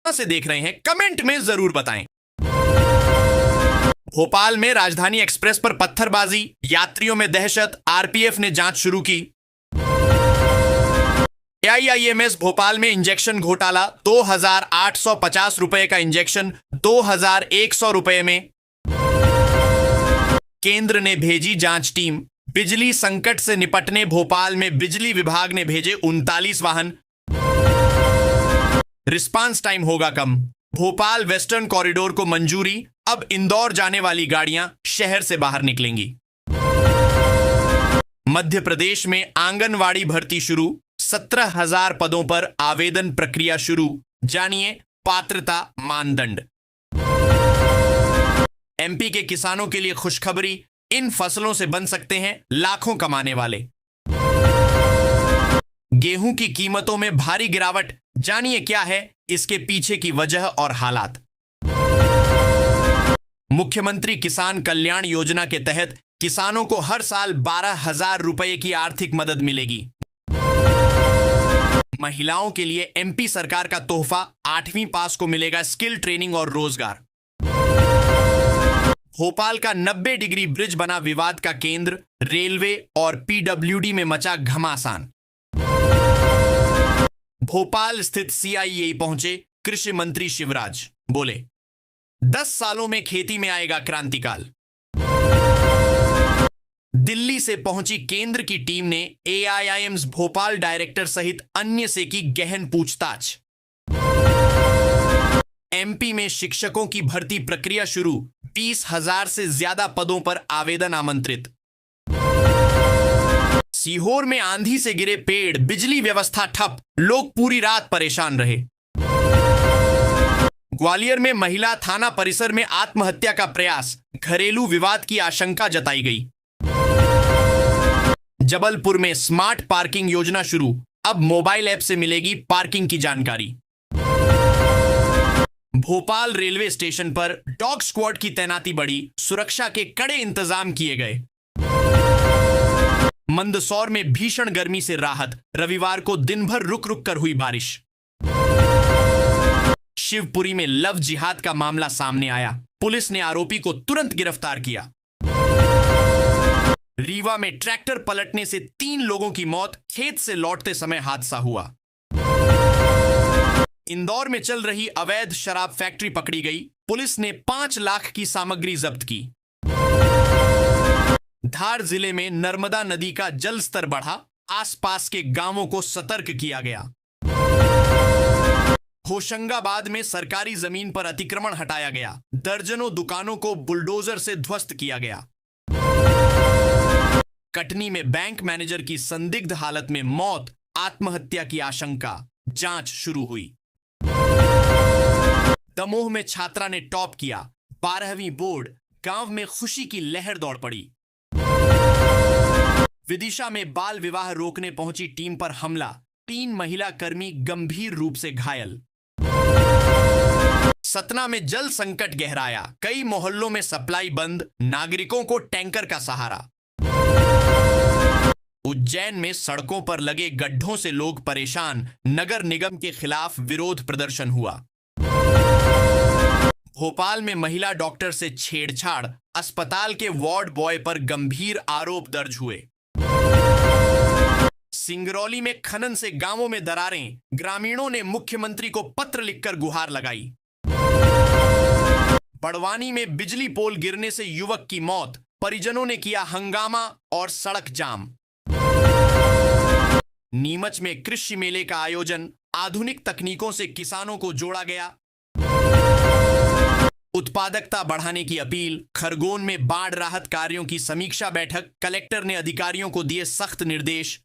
से देख रहे हैं कमेंट में जरूर बताएं। भोपाल में राजधानी एक्सप्रेस पर पत्थरबाजी, यात्रियों में दहशत, आरपीएफ ने जांच शुरू की। एआईआईएमएस भोपाल में इंजेक्शन घोटाला, 2,850 रुपए का इंजेक्शन 2,100 रुपए में। केंद्र ने भेजी जांच टीम। बिजली संकट से निपटने भोपाल में बिजली विभाग ने भेजे 39 वाहन। रिस्पांस टाइम होगा कम। भोपाल वेस्टर्न कॉरिडोर को मंजूरी, अब इंदौर जाने वाली गाड़ियां शहर से बाहर निकलेंगी। मध्य प्रदेश में आंगनवाड़ी भर्ती शुरू, 17,000 पदों पर आवेदन प्रक्रिया शुरू। जानिए पात्रता मानदंड। एमपी के किसानों के लिए खुशखबरी, इन फसलों से बन सकते हैं लाखों कमाने वाले। गेहूं की कीमतों में भारी गिरावट, जानिए क्या है इसके पीछे की वजह और हालात। मुख्यमंत्री किसान कल्याण योजना के तहत किसानों को हर साल 12,000 रुपए की आर्थिक मदद मिलेगी। महिलाओं के लिए एमपी सरकार का तोहफा, 8वीं पास को मिलेगा स्किल ट्रेनिंग और रोजगार। भोपाल का 90 डिग्री ब्रिज बना विवाद का केंद्र, रेलवे और पीडब्ल्यूडी में मचा घमासान। भोपाल स्थित सीआईए पहुंचे कृषि मंत्री शिवराज, बोले 10 सालों में खेती में आएगा क्रांतिकाल। दिल्ली से पहुंची केंद्र की टीम ने एआईआईएम्स भोपाल डायरेक्टर सहित अन्य से की गहन पूछताछ। एमपी में शिक्षकों की भर्ती प्रक्रिया शुरू, 20,000 से ज्यादा पदों पर आवेदन आमंत्रित। सीहोर में आंधी से गिरे पेड़, बिजली व्यवस्था ठप, लोग पूरी रात परेशान रहे। ग्वालियर में महिला थाना परिसर में आत्महत्या का प्रयास, घरेलू विवाद की आशंका जताई गई। जबलपुर में स्मार्ट पार्किंग योजना शुरू, अब मोबाइल ऐप से मिलेगी पार्किंग की जानकारी। भोपाल रेलवे स्टेशन पर डॉग स्क्वाड की तैनाती बढ़ी, सुरक्षा के कड़े इंतजाम किए गए। मंदसौर में भीषण गर्मी से राहत, रविवार को दिन भर रुक रुक कर हुई बारिश। शिवपुरी में लव जिहाद का मामला सामने आया, पुलिस ने आरोपी को तुरंत गिरफ्तार किया। रीवा में ट्रैक्टर पलटने से 3 लोगों की मौत, खेत से लौटते समय हादसा हुआ। इंदौर में चल रही अवैध शराब फैक्ट्री पकड़ी गई, पुलिस ने 5 लाख की सामग्री जब्त की। धार जिले में नर्मदा नदी का जल स्तर बढ़ा, आसपास के गांवों को सतर्क किया गया। होशंगाबाद में सरकारी जमीन पर अतिक्रमण हटाया गया, दर्जनों दुकानों को बुलडोजर से ध्वस्त किया गया। कटनी में बैंक मैनेजर की संदिग्ध हालत में मौत, आत्महत्या की आशंका, जांच शुरू हुई। दमोह में छात्रा ने टॉप किया, 12वीं बोर्ड, गांव में खुशी की लहर दौड़ पड़ी। विदिशा में बाल विवाह रोकने पहुंची टीम पर हमला, 3 महिला कर्मी गंभीर रूप से घायल। सतना में जल संकट गहराया, कई मोहल्लों में सप्लाई बंद, नागरिकों को टैंकर का सहारा। उज्जैन में सड़कों पर लगे गड्ढों से लोग परेशान, नगर निगम के खिलाफ विरोध प्रदर्शन हुआ। भोपाल में महिला डॉक्टर से छेड़छाड़, अस्पताल के वार्ड बॉय पर गंभीर आरोप दर्ज हुए। सिंगरौली में खनन से गांवों में दरारें, ग्रामीणों ने मुख्यमंत्री को पत्र लिखकर गुहार लगाई। बड़वानी में बिजली पोल गिरने से युवक की मौत, परिजनों ने किया हंगामा और सड़क जाम। नीमच में कृषि मेले का आयोजन, आधुनिक तकनीकों से किसानों को जोड़ा गया। उत्पादकता बढ़ाने की अपील, खरगोन में बाढ़ राहत कार्यों की समीक्षा बैठक, कलेक्टर ने अधिकारियों को दिए सख्त निर्देश।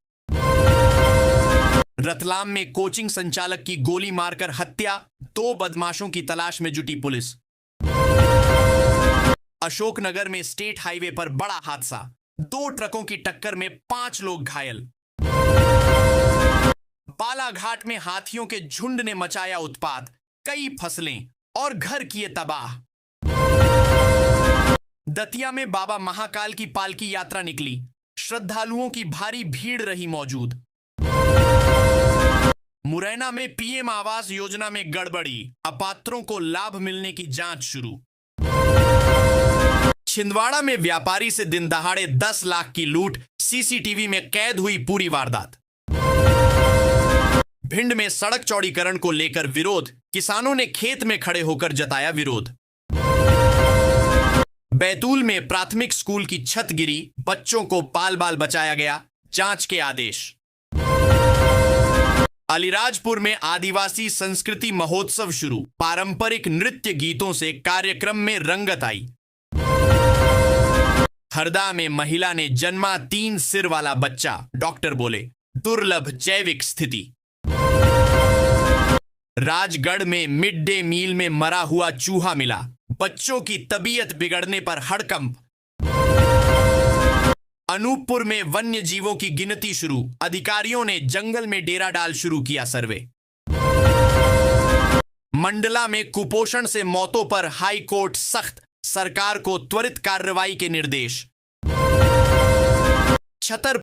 रतलाम में कोचिंग संचालक की गोली मारकर हत्या, 2 बदमाशों की तलाश में जुटी पुलिस। अशोकनगर में स्टेट हाईवे पर बड़ा हादसा, 2 ट्रकों की टक्कर में 5 लोग घायल। बालाघाट में हाथियों के झुंड ने मचाया उत्पात, कई फसलें और घर किए तबाह। दतिया में बाबा महाकाल की पालकी यात्रा निकली, श्रद्धालुओं की भारी भीड़ रही मौजूद। मुरैना में पीएम आवास योजना में गड़बड़ी, अपात्रों को लाभ मिलने की जांच शुरू। छिंदवाड़ा में व्यापारी से दिन दहाड़े 10 लाख की लूट, सीसीटीवी में कैद हुई पूरी वारदात। भिंड में सड़क चौड़ीकरण को लेकर विरोध, किसानों ने खेत में खड़े होकर जताया विरोध। बैतूल में प्राथमिक स्कूल की छत गिरी, बच्चों को बाल बाल बचाया गया, जांच के आदेश। अलीराजपुर में आदिवासी संस्कृति महोत्सव शुरू, पारंपरिक नृत्य गीतों से कार्यक्रम में रंगत आई। हरदा में महिला ने जन्मा 3 सिर वाला बच्चा, डॉक्टर बोले दुर्लभ जैविक स्थिति। राजगढ़ में मिड डे मील में मरा हुआ चूहा मिला, बच्चों की तबीयत बिगड़ने पर हड़कंप। अनूपपुर में वन्य जीवों की गिनती शुरू, अधिकारियों ने जंगल में डेरा डाल शुरू किया सर्वे। मंडला में कुपोषण से मौतों पर हाई कोर्ट सख्त, सरकार को त्वरित कार्रवाई के निर्देश। छतर